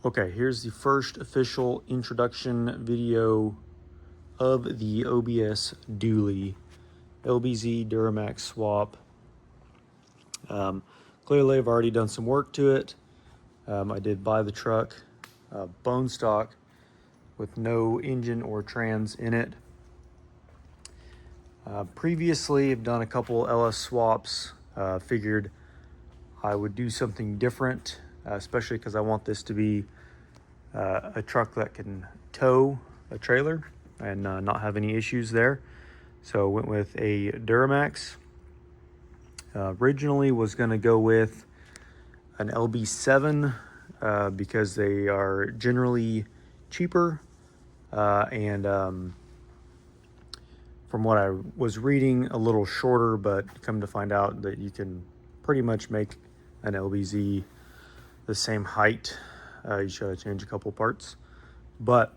Okay, here's the first official introduction video of the OBS dually LBZ Duramax swap. Clearly I've already done some work to it. I did buy the truck bone stock with no engine or trans in it. Previously I've done a couple LS swaps. Figured I would do something different, especially because I want this to be a truck that can tow a trailer and not have any issues there. So I went with a Duramax. Originally was going to go with an LB7 because they are generally cheaper and from what I was reading, a little shorter, but come to find out that you can pretty much make an LBZ the same height. You should have to change a couple parts, but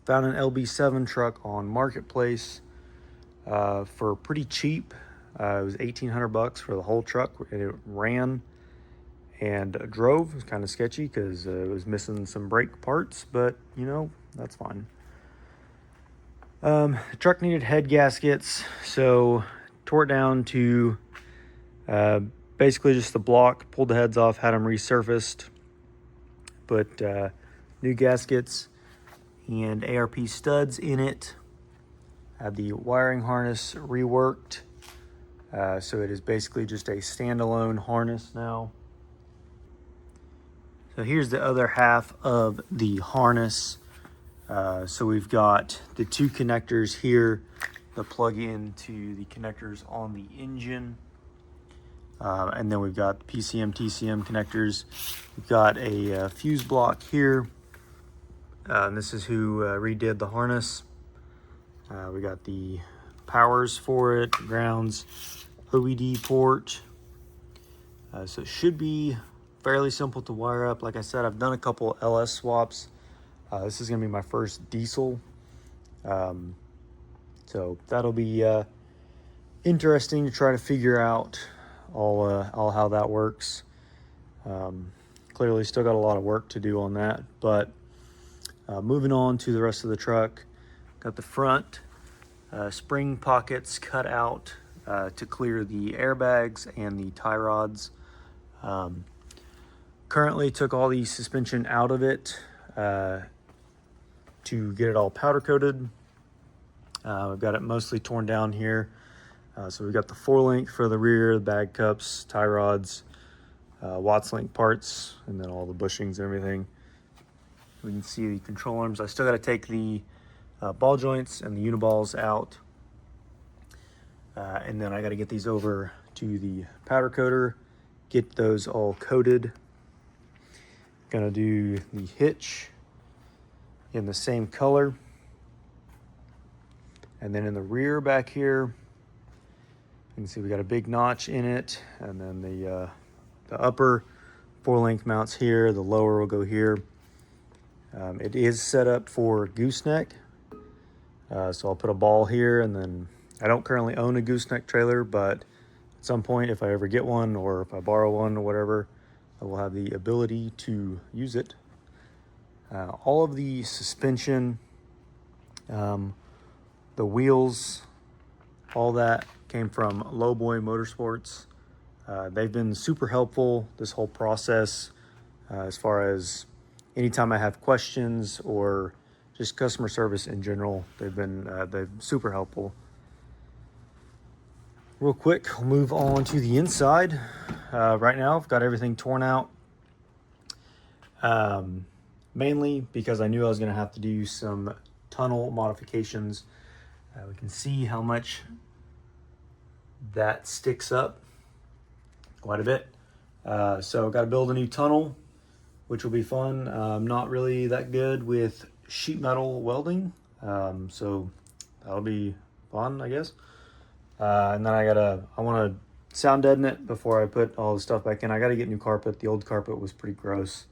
found an LB7 truck on Marketplace for pretty cheap. It was $1,800 for the whole truck, and it ran and drove. It was kind of sketchy because it was missing some brake parts, but you know, that's fine. The truck needed head gaskets, so tore it down to basically just the block, pulled the heads off, had them resurfaced, put new gaskets and ARP studs in it, had the wiring harness reworked, so it is basically just a standalone harness now. So here's the other half of the harness. So we've got the two connectors here that plug into the connectors on the engine. And then we've got PCM, TCM connectors. We've got a fuse block here. And this is who redid the harness. We got the powers for it, grounds, OED port. So it should be fairly simple to wire up. Like I said, I've done a couple LS swaps. This is going to be my first diesel. So that'll be interesting to try to figure out all how that works. Clearly still got a lot of work to do on that, but moving on to the rest of the truck. Got the front spring pockets cut out to clear the airbags and the tie rods. Currently took all the suspension out of it to get it all powder coated. We've got it mostly torn down here. So we've got the 4-link for the rear, the bag cups, tie rods, Watts link parts, and then all the bushings and everything. We can see the control arms. I still got to take the ball joints and the uniballs out. And then I got to get these over to the powder coater, get those all coated. Gonna do the hitch in the same color. And then in the rear back here, you can see we got a big notch in it. And then the upper 4-link mounts here, the lower will go here. It is set up for gooseneck. So I'll put a ball here, and then I don't currently own a gooseneck trailer, but at some point if I ever get one or if I borrow one or whatever, I will have the ability to use it. All of the suspension, the wheels, all that came from Lowboy Motorsports. They've been super helpful this whole process as far as anytime I have questions or just customer service in general. They've super helpful. Real quick, we'll move on to the inside. Right now, I've got everything torn out. Mainly because I knew I was going to have to do some tunnel modifications. We can see how much that sticks up quite a bit. So I've got to build a new tunnel, which will be fun. I'm not really that good with sheet metal welding, so that'll be fun, I guess. And then I want to sound deaden it before I put all the stuff back in. I got to get new carpet. The old carpet was pretty gross.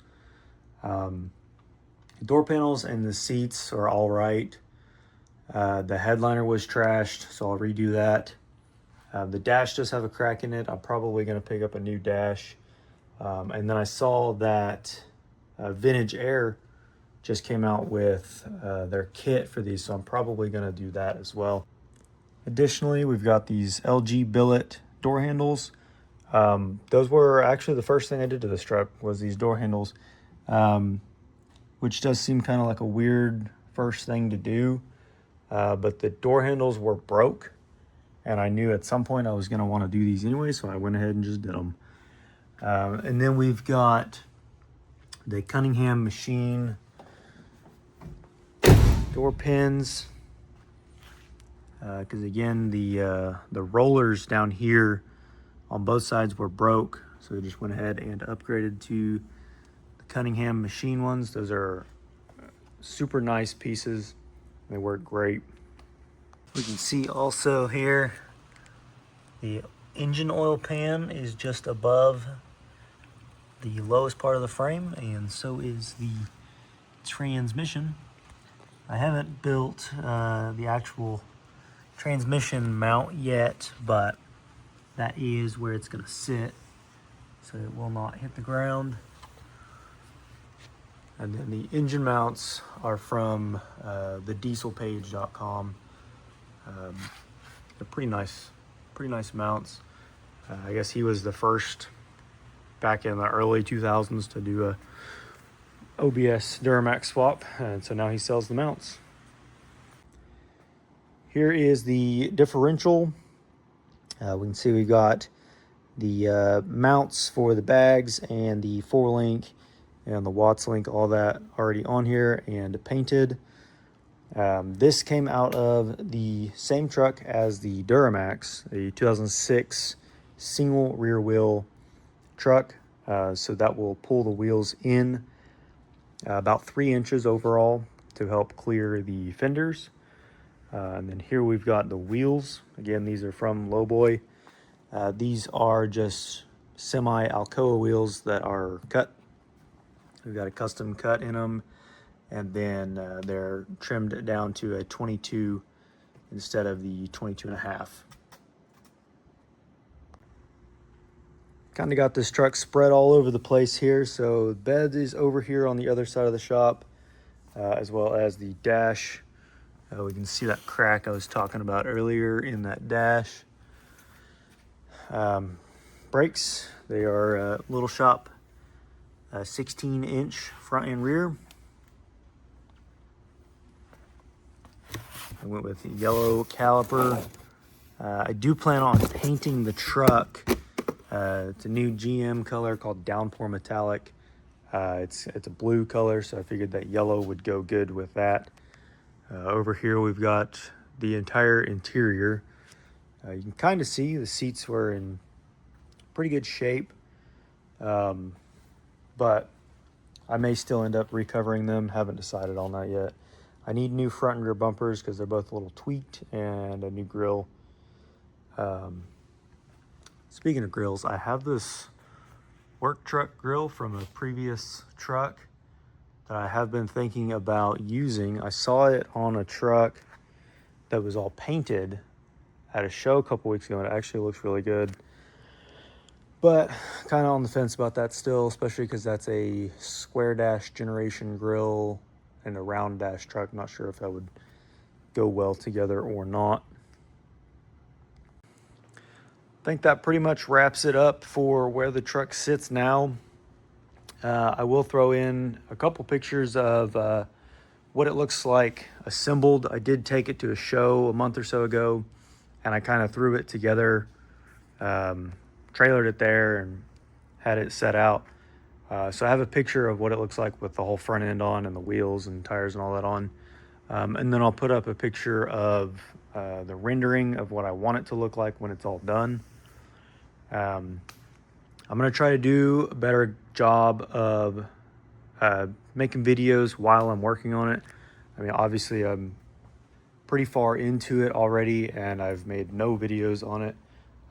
Door panels and the seats are all right. The headliner was trashed, so I'll redo that. The dash does have a crack in it. I'm probably going to pick up a new dash. And then I saw that Vintage Air just came out with their kit for these, so I'm probably going to do that as well. Additionally, we've got these LG billet door handles. Those were actually the first thing I did to this truck, was these door handles, which does seem kind of like a weird first thing to do. But the door handles were broke, and I knew at some point I was going to want to do these anyway, so I went ahead and just did them. And then we've got the Cunningham machine door pins, because again, the rollers down here on both sides were broke, so we just went ahead and upgraded to the Cunningham machine ones. Those are super nice pieces. They work great. We can see also here the engine oil pan is just above the lowest part of the frame, and so is the transmission. I haven't built the actual transmission mount yet, but that is where it's going to sit, so it will not hit the ground. And then the engine mounts are from the dieselpage.com. They're pretty nice mounts. I guess he was the first back in the early 2000s to do a OBS Duramax swap, and so now he sells the mounts. Here is the differential. We can see we've got the mounts for the bags and the 4-link and the Watts link, all that already on here and painted. This came out of the same truck as the Duramax, a 2006 single rear wheel truck. So that will pull the wheels in about 3 inches overall to help clear the fenders. And then here we've got the wheels. Again, these are from Lowboy. These are just semi-Alcoa wheels that are cut. We've got a custom cut in them, and then they're trimmed down to a 22 instead of the 22.5. Kind of got this truck spread all over the place here. So the bed is over here on the other side of the shop, as well as the dash. We can see that crack I was talking about earlier in that dash. Brakes, they are Little Shop 16-inch front and rear. I went with the yellow caliper. I do plan on painting the truck. It's a new GM color called Downpour Metallic. It's a blue color, so I figured that yellow would go good with that. Over here we've got the entire interior. You can kind of see the seats were in pretty good shape, but I may still end up recovering them. Haven't decided on that yet. I need new front and rear bumpers because they're both a little tweaked, and a new grill. Speaking of grills, I have this work truck grill from a previous truck that I have been thinking about using. I saw it on a truck that was all painted at a show a couple weeks ago, and it actually looks really good. But kind of on the fence about that still, especially because that's a square dash generation grill and a round dash truck. Not sure if that would go well together or not. I think that pretty much wraps it up for where the truck sits now. I will throw in a couple pictures of what it looks like assembled. I did take it to a show a month or so ago, and I kind of threw it together, trailered it there, and had it set out. So I have a picture of what it looks like with the whole front end on and the wheels and tires and all that on. And then I'll put up a picture of the rendering of what I want it to look like when it's all done. I'm going to try to do a better job of making videos while I'm working on it. I mean, obviously I'm pretty far into it already, and I've made no videos on it.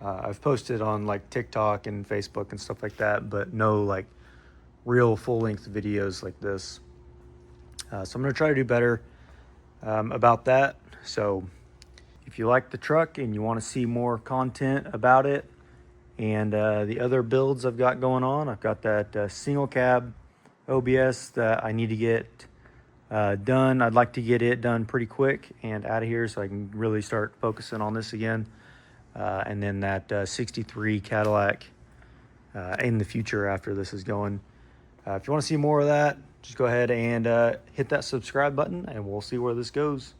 I've posted on like TikTok and Facebook and stuff like that, but no like real full-length videos like this. So I'm going to try to do better about that. So if you like the truck and you want to see more content about it and the other builds I've got going on, I've got that single cab OBS that I need to get done. I'd like to get it done pretty quick and out of here so I can really start focusing on this again. And then that 63 Cadillac in the future after this is going. If you want to see more of that, just go ahead and hit that subscribe button and we'll see where this goes.